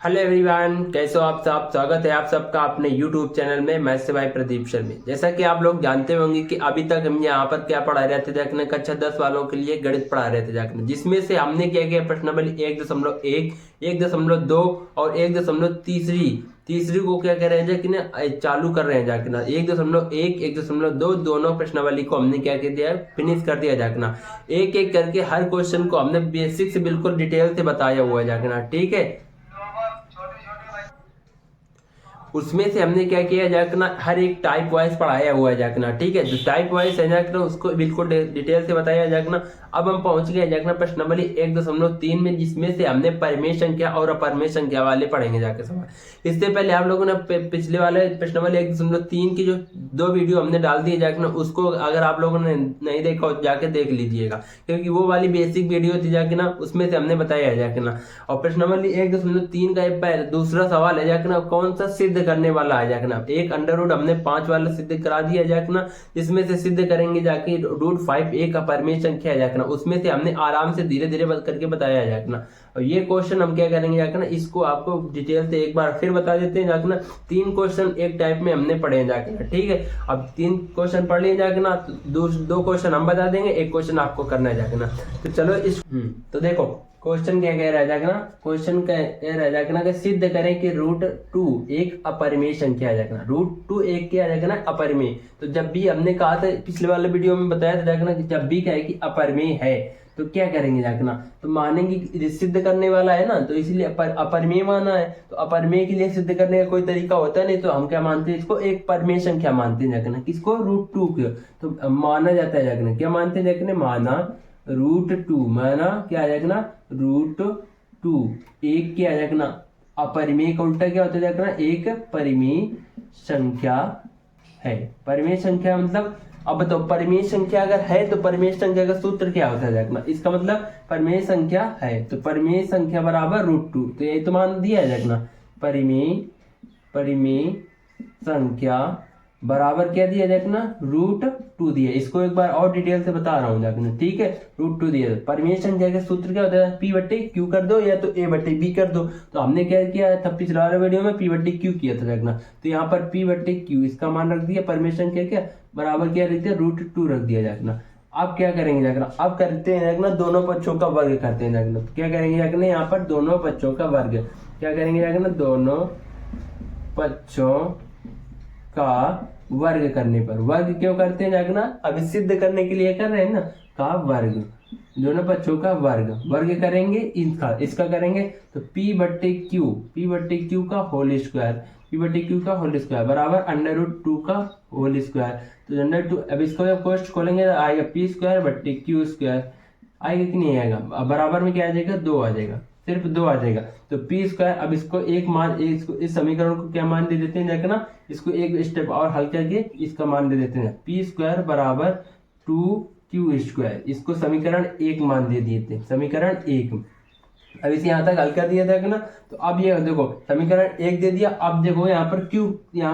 Hello everyone, कैसे हो आप सब। स्वागत है आप सबका अपने यूट्यूब चैनल में। मैं से भाई प्रदीप शर्मा। जैसा कि आप लोग जानते होंगे कि अभी तक हम यहाँ पर क्या पढ़ा रहे थे जाकर कक्षा 10 वालों के लिए गणित पढ़ा रहे थे जाकर, जिसमें से हमने क्या किया प्रश्नावली 1.1, 1.2 और 1.3 तीसरी को क्या कर रहे हैं जाके ना चालू कर रहे हैं जाके ना 1.1, 1.2 दोनों प्रश्नावली को हमने क्या कर दिया, फिनिश कर दिया जाके ना। एक एक करके हर क्वेश्चन को हमने बेसिक से बिल्कुल डिटेल से बताया हुआ है जाके ना, ठीक है। उसमें से हमने क्या किया जाकना, हर एक टाइप वाइज पढ़ाया हुआ है जाकना, ठीक है। जो टाइप वाइज है जाकना उसको बिल्कुल डिटेल से बताया जाकना। अब हम पहुंच गए जाकना प्रश्नावली 1.3 में, जिसमें से हमने परिमेय संख्या और अपरिमेय संख्या वाले पढ़ेंगे जाके सवाल। इससे पहले आप लोगों ने पिछले वाले प्रश्नावली 1.3 की जो 2 वीडियो हमने डाल दिए जाकना, उसको अगर आप लोगों ने नहीं देखा हो जाके देख लीजिएगा, क्योंकि वो वाली बेसिक वीडियो थी जाके ना, उसमें से हमने बताया है जाके ना। और प्रश्नावली 1.3 का दूसरा सवाल है जाके ना, कौन सा सिद्ध करने वाला है जाके ना। एक अंडर रूट हमने 5 वाला सिद्ध करा दिया जाके ना, इसमें से सिद्ध करेंगे जाके √5 एक अपरिमेय संख्या है जाके ना। उसमें से हमने आराम से धीरे धीरे करके बताया जाके ना। और ये क्वेश्चन हम क्या करेंगे जाके ना, इसको आपको डिटेल से एक बार फिर बता देते हैं जाके ना। 3 क्वेश्चन एक टाइप में हमने पढ़े हैं जाके ना, ठीक है। अब 3 क्वेश्चन पढ़ लिए जाके ना, दो क्वेश्चन हम बता देंगे, एक क्वेश्चन आपको करना है जाके ना। तो चलो इस तो देखो क्वेश्चन क्या कह रहा है जाके ना, क्वेश्चन कह रहा है जाके ना कि सिद्ध करें कि √2 एक अपरिमेय संख्या है जाके ना। √2 एक क्या है जाके ना, अपरिमेय। तो जब भी हमने कहा था पिछले वाले वीडियो में बताया था जाके ना कि जब भी क्या है कि अपरिमेय है तो क्या करेंगे जाके ना, तो मानेंगे कि सिद्ध करने वाला है ना, तो इसलिए अपरिमेय माना है। तो अपरिमेय के लिए सिद्ध करने का कोई तरीका होता नहीं, तो हम क्या मानते हैं इसको, एक परिमेय संख्या मानते हैं जाके ना। किसको, √2 को। तो माना जाता है जाके ना, क्या मानते हैं जाके ना, माना √2 माना क्या आ जाएगा ना, √2 एक क्या आ जाएगा ना, अपरिमेय का उल्टा क्या होता है जाएगा ना, एक परिमेय संख्या है। परिमेय संख्या मतलब, अब बताओ परिमेय संख्या अगर है तो परिमेय संख्या का सूत्र क्या होता है जाएगा ना। इसका मतलब परिमेय संख्या है तो परिमेय संख्या बराबर √2, तो ये तो मान दिया जाएगा ना। परिमेय संख्या बराबर क्या दिया जाएगा ना, √2 दिया। इसको एक बार और डिटेल से बता रहा हूँ जाके, ठीक है। √2 दिया। परिमेय संख्या का सूत्र क्या होता है, P/Q कर दो या तो A/B कर दो। तो हमने क्या किया था पिछला वाले वीडियो में, P/Q किया था जाके ना। तो यहाँ पर P/Q इसका मान रख दिया, परिमेय संख्या क्या बराबर क्या रख दिया, √2 रख दिया जाके ना। अब क्या करेंगे जाके ना, अब करते हैं जाके ना, दोनों पक्षों का वर्ग करते हैं जाके ना। क्या करेंगे जाके ना, यहाँ पर दोनों पक्षों का वर्ग क्या करेंगे जाके ना, दोनों पक्षों का वर्ग करने पर। वर्ग क्यों करते हैं जाके ना, अभी सिद्ध करने के लिए कर रहे हैं ना, का वर्ग, दोनों बच्चों का वर्ग करेंगे, इसका करेंगे। तो P/Q का होल स्क्वायर बराबर √2 का होल स्क्वायर। तो √2, अब इसको जब कोष्ठ खोलेंगे तो आएगा P²/Q² आएगा कि नहीं आएगा, अब बराबर में क्या आ जाएगा, 2 आ जाएगा, सिर्फ 2 आ जाएगा। तो P², अब इसको एक मान, इसको इस समीकरण को क्या मान दे देते हैं जाके ना, इसको एक स्टेप और हल करके इसका मान दे देते हैं, P² बराबर 2Q²। इसको समीकरण 1 मान दे दिए थे, समीकरण 1। अब इसे यहाँ तक हल कर दिया था ना। तो अब ये देखो समीकरण 1 दे दिया। अब देखो यहाँ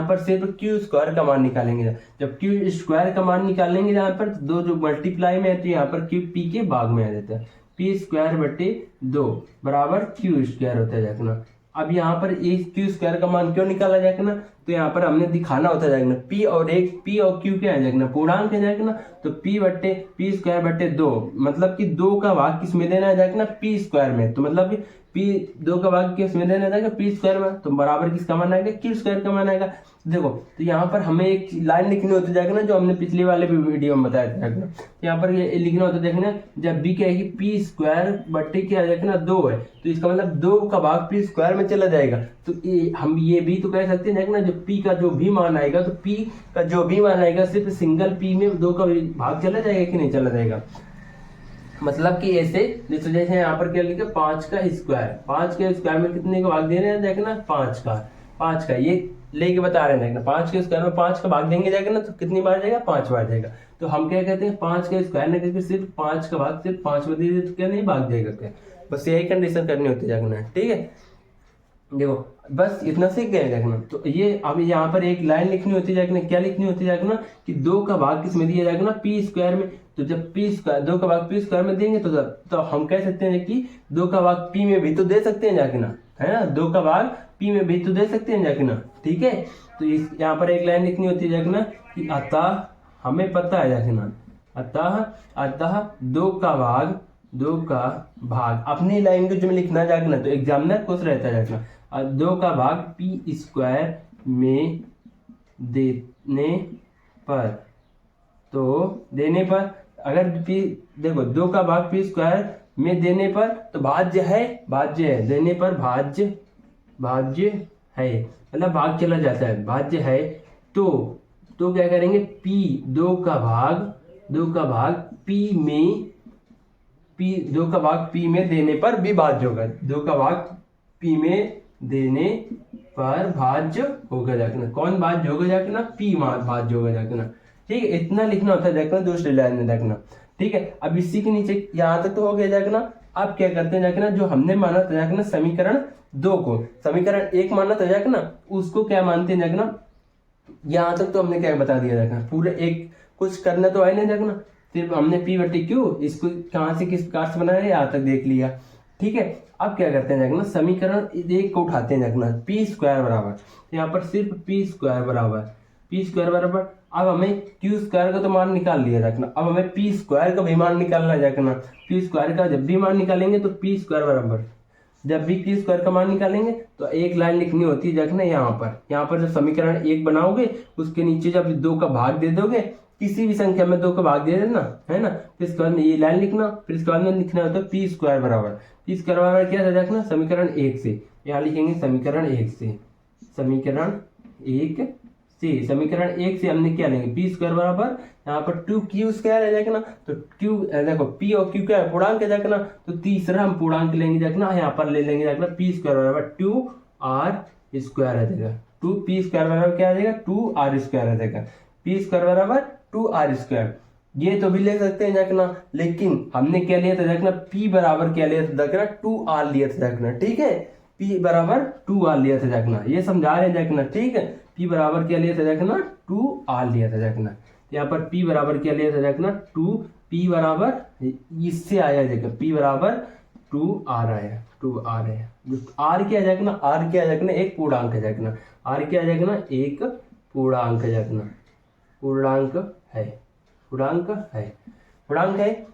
पर सिर्फ Q² का मान निकालेंगे। जब Q² का मान निकालेंगे यहाँ पर, तो 2 जो मल्टीप्लाई में है तो यहाँ पर P के भाग में आ जाता है। P²/2 बराबर Q² होता है जाके ना। अब यहाँ पर इस Q² का मान क्यों निकाला जाएगा ना, तो यहाँ पर हमने दिखाना होता जाएगा ना, P और Q क्या आ जाएगा ना, पूर्णांक है जाएगा ना। तो P/2 मतलब कि 2 का भाग किस में देना है जाएगा ना, P² में। तो मतलब कि P 2 का भाग किस में देना जाएगा, P² में। तो बराबर किसका मान आएगा, Q² का मान आएगा। देखो तो यहाँ पर हमें एक लाइन लिखनी होती जाएगा ना, जो हमने पिछले वाले वीडियो में बताया था ना। यहाँ पर ये लिखना होता देखना, जब भी क्या है कि P² क्या आ जाएगा ना, 2 है, तो इसका मतलब 2 का भाग P² में चला जाएगा। तो हम ये भी तो कह सकते हैं ना, जब P का जो भी मान आएगा, तो P का जो भी मान आएगा सिर्फ सिंगल P में 2 का भाग चला जाएगा कि नहीं चला जाएगा। मतलब कि ऐसे जैसे यहाँ पर क्या लिखा, 5 का स्क्वायर में कितने का भाग दे रहे हैं देखना, 5 का ये लेके बता रहे हैं देखना। 5 के स्क्वायर में 5 का भाग देंगे जाएगा ना, तो कितनी बार जाएगा, 5 बार जाएगा। तो हम क्या कहते हैं, 5 का स्क्वायर ने करके सिर्फ 5 का भाग सिर्फ 5 में दे दे, तो क्या नहीं भाग जाएगा क्या, बस यही कंडीशन करनी होती है जाएगा, ठीक है। देखो बस इतना सीख गए देखना। तो ये अब यहाँ पर एक लाइन लिखनी होती जाएगी, क्या लिखनी होती जाएगी ना, कि 2 का भाग किस में दिया जाएगा ना, P² में। तो जब P² 2 का भाग P² में देंगे तो हम कह सकते हैं कि 2 का भाग P में भी तो दे सकते हैं जाके ना, है ना, 2 का भाग p में भी तो दे सकते हैं जाके ना, ठीक है। तो इस यहाँ पर एक लाइन लिखनी होती है जाके ना कि अतः, हमें पता है जाके ना, अतः 2 का भाग अपनी लैंग्वेज में लिखना जाके ना, तो एग्जामिनर खुश रहता है जाके ना। 2 का भाग p स्क्वायर में देने पर, तो देने पर अगर p, देखो 2 का भाग p स्क्वायर में देने पर, तो भाज्य है देने पर भाज्य है, मतलब भाग चला जाता है, भाज्य है। तो क्या करेंगे, p 2 का भाग p में, दो का भाग p में देने पर भी भाज्य होगा, 2 का भाग p में देने पर भाज्य होगा जाके ना। कौन भाज्य होगा जाके ना, p भाज्य होगा जाके ना, ठीक है। इतना लिखना होता है जाके ना दूसरी लाइन में जाके ना, ठीक है। अब इसी के नीचे यहाँ तक तो हो गया जाके ना। अब क्या करते हैं जाके ना, जो हमने माना था जाके ना समीकरण 2 को समीकरण 1 माना था जाके ना, उसको क्या मानते हैं जाके ना, यहाँ तक तो हमने क्या बता दिया जाके ना, पूरे एक कुछ करना तो है नहीं जाके ना, सिर्फ हमने p बटे क्यू इसको कहाँ से किस प्रकार से बनाया यहाँ तक देख लिया, ठीक है। अब क्या करते हैं जाके ना, समीकरण 1 को उठाते हैं जाके ना, p स्क्वायर बराबर, यहाँ पर सिर्फ p स्क्वायर बराबर, अब हमें क्यू स्क्वायर का तो मान निकाल लिया जाके ना, अब हमें p स्क्वायर का भी मान निकालना है जाके ना। p स्क्वायर का जब भी मान निकालेंगे तो p स्क्वायर बराबर, जब भी p स्क्वायर का मान निकालेंगे तो एक लाइन लिखनी होती है जाके ना, यहाँ पर जब समीकरण 1 बनाओगे उसके नीचे जब 2 का भाग दे दोगे, किसी भी संख्या में 2 का भाग दे देना, है ना, फिर इसके बाद में ये लाइन लिखना, फिर इसके बाद में लिखना होता है p स्क्वायर बराबर, क्या था जाके ना, समीकरण 1 से, यहाँ लिखेंगे समीकरण 1 समीकरण 1 से हमने क्या लेंगे, p स्क्वायर बराबर, यहाँ पर 2q स्क्वायर है जाके ना, तो q देखो p और q क्या है, पूर्णांक है जाके ना, तो तीसरा हम पूर्णांक लेंगे जाके ना, यहाँ पर ले लेंगे जाके ना p स्क्वायर बराबर 2r स्क्वायर आ जाएगा, 2p स्क्वायर बराबर क्या आ जाएगा, 2r स्क्वायर आ जाएगा, p स्क्वायर बराबर 2r स्क्वायर। ये तो भी ले सकते हैं जाके ना, लेकिन हमने क्या लिया था जाके ना, p बराबर क्या लिया था जाके ना, 2r लिया था जाके ना, ठीक है, p बराबर 2r लिया था जाके ना, ये समझा रहे हैं जाके ना, ठीक है। p बराबर क्या लिया था जाके ना, 2r लिया था जाके ना, यहाँ पर p बराबर क्या लिया था जाके ना, 2p बराबर इससे आया जाएगा, p बराबर 2r आया, r क्या आ जाएगा ना, r क्या आ जाएगा ना, एक पूर्णांक है जाएगा ना, r क्या आ जाएगा ना, एक पूर्णांक है जाएगा ना, पूर्णांक है,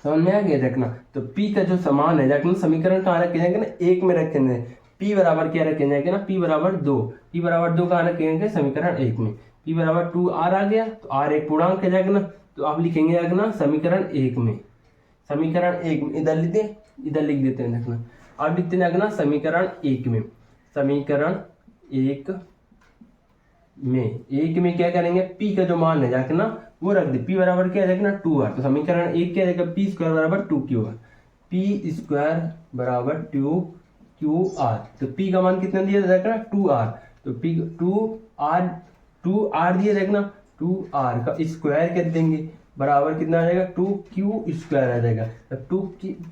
समझ में आ गया देखना। तो p का जो समान है जाके ना, समीकरण कहाँ रखे जाएंगे ना, 1 में रखेंगे, p बराबर क्या रखे जाएंगे ना, p बराबर 2 कहाँ रखेंगे, समीकरण 1 में, p बराबर 2r आ गया, तो r एक पूर्णांक है जाएगा ना, तो आप लिखेंगे जाएगा ना समीकरण 1 में, इधर लिख देते हैं देखना, अब लिखते हैं ना समीकरण 1 में क्या करेंगे, p का जो मान है जाके ना वो रख दे, p बराबर क्या है ना, 2r, तो समीकरण 1 क्या रहेगा, p स्क्वायर बराबर 2q है, p स्क्वायर बराबर 2qr, तो p का मान कितना दिया जाएगा, 2r, तो p 2r दिया जाएगा ना, 2r का स्क्वायर कर देंगे बराबर कितना आ जाएगा, 2q स्क्वायर आ जाएगा, तब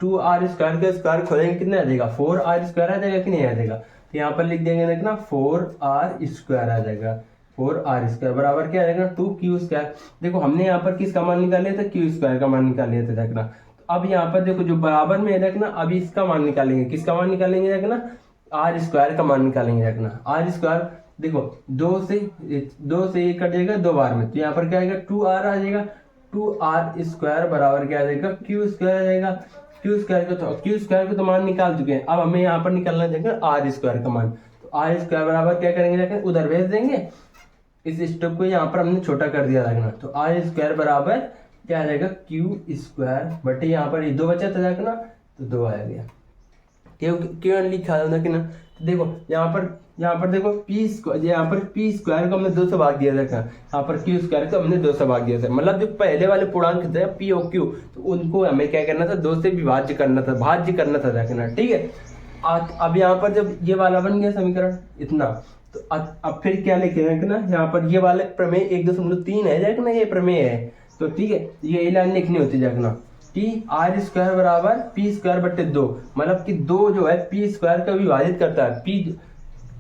2r स्क्वायर का स्क्वायर खोलेंगे कितना आ जाएगा, 4r स्क्वायर आ जाएगा कि नहीं आ जाएगा, तो यहाँ पर लिख देंगे देखना 4r स्क्वायर आ जाएगा, 4r स्क्वायर बराबर क्या आ जाएगा, 2q स्क्वायर। देखो हमने यहाँ पर किसका मान निकाल लिया था, q स्क्वायर का मान निकाल लिया था देखना। तो अब यहाँ पर देखो जो बराबर में है देखना, अभी इसका मान निकालेंगे, किसका मान निकालेंगे देखना, r स्क्वायर का मान निकालेंगे देखना, r स्क्वायर देखो 2 से 1 कट जाएगा 2 बार में, तो यहाँ पर क्या आएगा, 2r आ जाएगा, 2r स्क्वायर बराबर क्या आ जाएगा, q स्क्वायर आ जाएगा, q स्क्वायर को तो मान निकाल चुके हैं, अब हमें यहाँ पर निकालना चाहिए r स्क्वायर का मान, तो r स्क्वायर बराबर क्या करेंगे जाकर उधर भेज देंगे, इस स्टेप को यहाँ पर हमने छोटा कर दिया रखना, तो r स्क्वायर बराबर क्या आ जाएगा, q स्क्वायर बटे यहाँ पर 2 बचा था जाकर ना, तो 2 आ गया, क्यों लिखा था ना, तो देखो यहाँ पर देखो यहाँ पर p स्क्वायर को हमने 2 से भाग दिया था, यहाँ पर q स्क्वायर को हमने 2 से भाग दिया था, मतलब जो पहले वाले पूर्णांक थे p और q, तो उनको हमें क्या करना था, 2 से विभाज्य करना था देखना, ठीक है। अब यहाँ पर जब ये वाला बन गया समीकरण इतना, तो अब फिर क्या लिखेंगे ना, यहाँ पर ये वाले प्रमेय 1.3 है जाएगा ना, ये प्रमेय है, तो ठीक है, ये लाइन लिखनी होती जाएगा कि r स्क्वायर बराबर p स्क्वायर बटे 2, मतलब कि 2 जो है p स्क्वायर का विभाजित करता है, p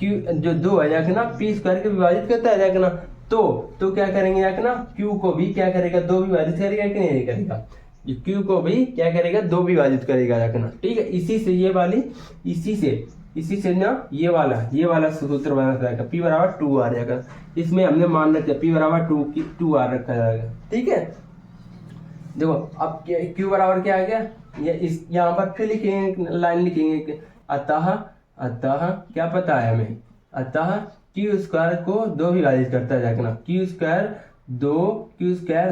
जो 2 है जाके ना p स्क्वायर का विभाजित करता है जाके ना, तो क्या करेंगे जाके ना, q को भी क्या करेगा, 2 विभाजित करेगा कि नहीं करेगा, q को भी क्या करेगा, 2 विभाजित करेगा जाके ना, ठीक है। इसी से इसी से ना ये वाला सूत्र बना जाएगा, P बराबर 2 आ जाएगा। इसमें हमने मान रखा P बराबर 2 आ रखा जाएगा, ठीक है। देखो अब Q बराबर क्या आ गया, ये इस यहाँ पर फिर लिखेंगे, लाइन लिखेंगे, अतः क्या पता है हमें, अतः क्यू स्क्वायर को 2 विभाजित करता जाएगा ना, क्यू स्क्वायर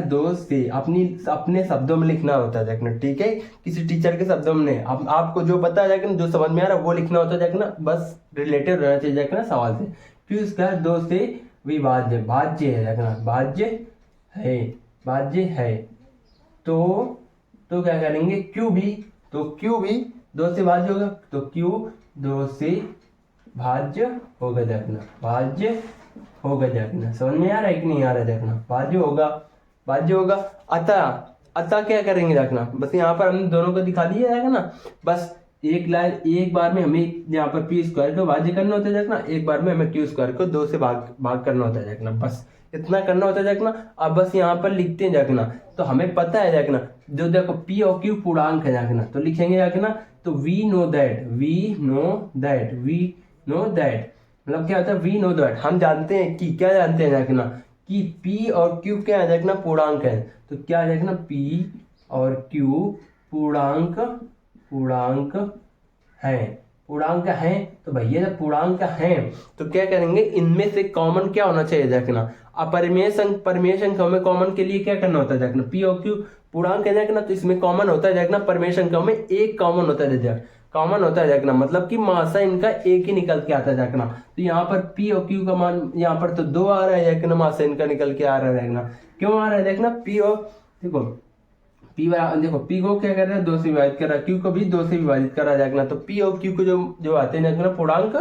2 से अपने शब्दों में लिखना होता है देखना, ठीक है। किसी टीचर के शब्दों में नहीं, अब आपको जो पता है जो समझ में आ रहा है वो लिखना होता है देखना, बस रिलेटेड रहना चाहिए देखना सवाल से। क्यू स्क्वायर 2 से विभाज्य, भाज्य है देखना, भाज्य है तो क्या करेंगे, क्यू भी 2 से भाज्य होगा, तो क्यू 2 से भाज्य होगा देखना, समझ में आ रहा है कि नहीं आ रहा है देखना, भाज्य होगा। अतः क्या करेंगे देखना, बस यहाँ पर हमने दोनों को दिखा दिया जाएगा ना, बस एक बार में हमें यहाँ पर पी स्क्वायर को भाज्य करना होता है देखना, एक बार में हमें क्यू स्क्वायर को 2 से भाग करना होता है देखना, बस इतना करना होता है देखना। अब बस यहाँ पर लिखते हैं देखना, तो हमें पता है देखना, जो देखो P और Q पूर्णांक है देखना, तो लिखेंगे देखना, तो वी नो दैट मतलब क्या होता है, वी नो दैट, हम जानते हैं कि, क्या जानते हैं देखना, कि P और Q क्या है देखना, पूर्णांक है। तो क्या है देखना, P और Q पूर्णांक है, तो भैया जब पूर्णांक है तो क्या करेंगे, इनमें से कॉमन क्या होना चाहिए देखना, परिमेय संख्याओं में कॉमन के लिए क्या करना होता है देखना, P और Q पूर्णांक है देखना, तो इसमें कॉमन होता है देखना, परिमेय संख्याओं में एक कॉमन होता है देखना, मतलब कि मासा इनका एक ही निकल के आता है देखना। तो यहाँ पर P और Q का मान यहाँ पर तो 2 आ रहा है देखना, मासा इनका निकल के आ रहा है देखना, क्यों आ रहा है देखना, P और देखो P को क्या कर रहा है, 2 से विभाजित कर रहा है, Q को भी 2 से विभाजित कर रहा है देखना, तो P और Q को जो आते हैं देखना पूर्णांक,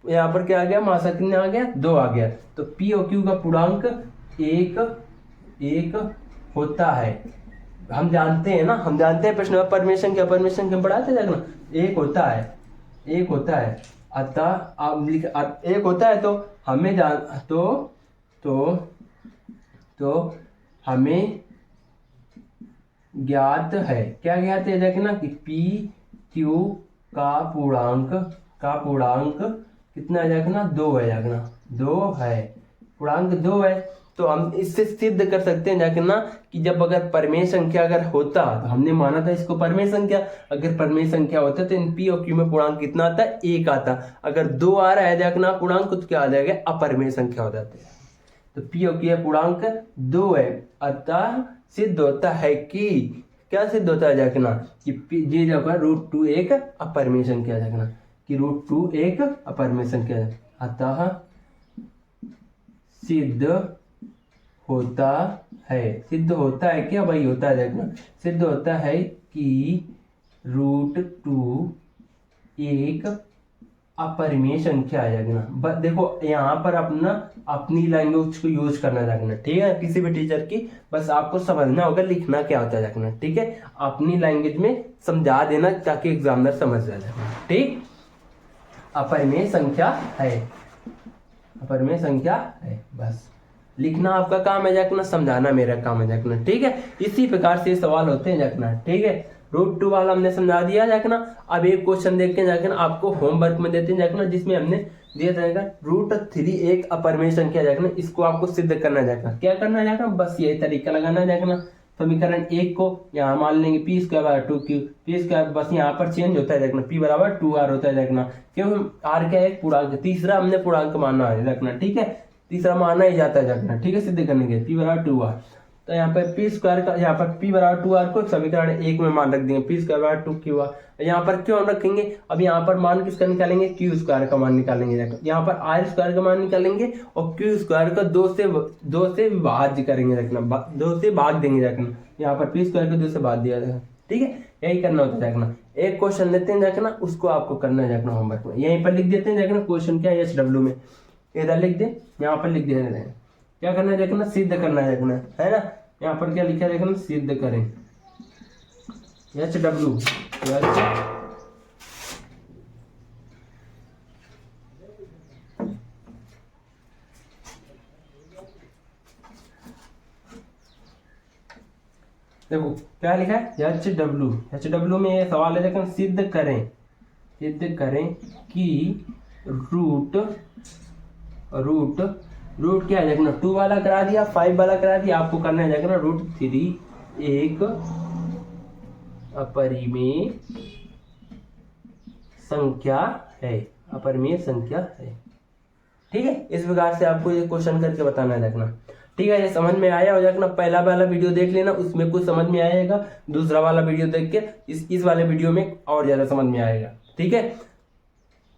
यहाँ पर क्या आ गया, मासा कितने आ गया, 2 आ गया, तो P और Q का पूर्णांक एक होता है। हम जानते हैं प्रश्न में परमेशन क्या पढ़ाते देखना, एक होता है, अतः आप एक होता है, तो हमें तो हमें ज्ञात है, क्या ज्ञात है देखना, कि P Q का पूर्णांक कितना है देखना, 2 है देखना, 2 है, पूर्णांक 2 है। तो हम इससे सिद्ध कर सकते हैं देखना, कि जब अगर परिमेय संख्या अगर होता, तो हमने माना था इसको परिमेय संख्या, अगर परिमेय संख्या होता तो इन P और Q में पूर्णांक कितना आता है, 1 आता। अगर 2 आ रहा है देखना पूर्णांक, तो क्या आ जाएगा, अपरिमेय संख्या हो जाती है। तो P और Q पूर्णांक 2 है, अतः सिद्ध होता है कि, क्या सिद्ध होता है देखना, कि ये जो है √2 एक अपरिमेय संख्या देखना, कि √2 एक अपरिमेय संख्या है, अतः सिद्ध होता है क्या भाई, होता है देखना, सिद्ध होता है कि √2 एक अपरिमेय संख्या है देखना। देखो यहाँ पर अपनी लैंग्वेज को यूज करना देखना, ठीक है, किसी भी टीचर की, बस आपको समझना होगा लिखना क्या होता है देखना, ठीक है, अपनी लैंग्वेज में समझा देना ताकि एग्जामिनर समझ जाए देखना, ठीक। अपरिमेय संख्या है, बस लिखना आपका काम है देखना, समझाना मेरा काम है देखना, ठीक है। इसी प्रकार से सवाल होते हैं देखना, ठीक है। √2 वाला हमने समझा दिया देखना। अब एक क्वेश्चन देखते हैं देखना, आपको होमवर्क में देते हैं देखना, जिसमें हमने दिया जाएगा √3 एक अपरिमेय संख्या देखना, इसको आपको सिद्ध करना है देखना। क्या करना है देखना, बस यही तरीका लगाना है देखना। समीकरण 1 को यहाँ मान लेंगे P² P², बस यहाँ पर चेंज होता है देखना, P बराबर 2R होता है देखना, क्यों, R क्या है, पूर्णांक, तीसरा हमने पूर्णांक मानना है देखना, ठीक है, तीसरा माना ही जाता है देखना, ठीक है, सिद्ध करने के P बराबर 2R। तो यहाँ पर P² का, यहाँ पर P बराबर 2R को समीकरण 1 में मान रख देंगे, P² बराबर 2QR। यहाँ पर क्यों रखेंगे, अब यहाँ पर मान किसका निकालेंगे, Q² का मान निकालेंगे, यहाँ पर R² का मान निकालेंगे और Q² का 2 से विभाज्य करेंगे देखना, 2 से भाग देंगे देखना, यहाँ पर P² को 2 से भाग दिया जाएगा, ठीक है, यही करना होता है देखना। एक क्वेश्चन लेते हैं देखना, उसको आपको करना है देखना होमवर्क में, यहीं पर लिख देते हैं देखना, क्वेश्चन क्या है HW में, इधर लिख दे, यहाँ पर लिख देना है, क्या करना है देखना, सिद्ध करना है देखना, है ना। यहाँ पर क्या लिखा है देखना, सिद्ध करें, HW देखो क्या लिखा है, HW में ये सवाल है देखना, सिद्ध करें, सिद्ध करें कि रूट क्या है देखना, 2 वाला करा दिया, 5 वाला करा दिया, आपको करना है देखना √3 एक अपरिमेय संख्या है, अपरिमेय संख्या है। ठीक है, इस प्रकार से आपको ये क्वेश्चन करके बताना है देखना। ठीक है, ये समझ में आया हो देखना। पहला वाला वीडियो देख लेना, उसमें कुछ समझ में आएगा, दूसरा वाला वीडियो देख के इस वाले वीडियो में और ज्यादा समझ में आएगा। ठीक है,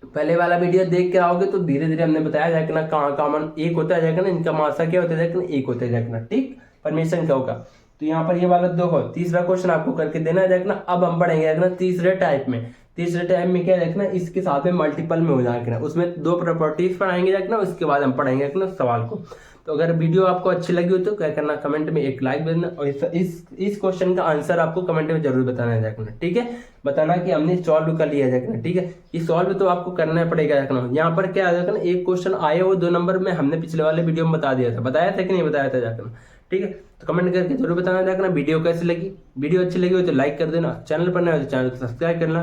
पहले वाला वीडियो देख के आओगे तो धीरे धीरे हमने बताया जाएगा ना कहाँ कॉमन एक होता है जाएगा ना, इनका मासा क्या होता है जाएगा ना, एक होता है जाएगा ना। ठीक, परमेशन क्या होगा, तो यहाँ पर ये वाला देखो तीसरा क्वेश्चन आपको करके देना जाएगा ना। अब हम पढ़ेंगे जाएगा ना तीसरे टाइप में क्या देखना, इसके साथ में मल्टीपल में हो जाएगा, उसमें 2 प्रॉपर्टीज पढ़ाएंगे जाएगा ना, उसके बाद हम पढ़ेंगे ना सवाल को। तो अगर वीडियो आपको अच्छी लगी हो तो क्या करना, कमेंट में एक लाइक देना, और इस क्वेश्चन का आंसर आपको कमेंट में जरूर बताना है देखना। ठीक है, बताना कि हमने सॉल्व कर लिया देखना। ठीक है, ये सॉल्व तो आपको करना पड़ेगा देखना। यहाँ पर क्या देखना, एक क्वेश्चन आए वो 2 नंबर में हमने पिछले वाले वीडियो में बताया था कि नहीं बताया था देखना। ठीक है, तो कमेंट करके जरूर बताना देखना वीडियो कैसी लगी। वीडियो अच्छी लगी हो तो लाइक कर देना, चैनल पर नया हो तो चैनल को सब्सक्राइब करना।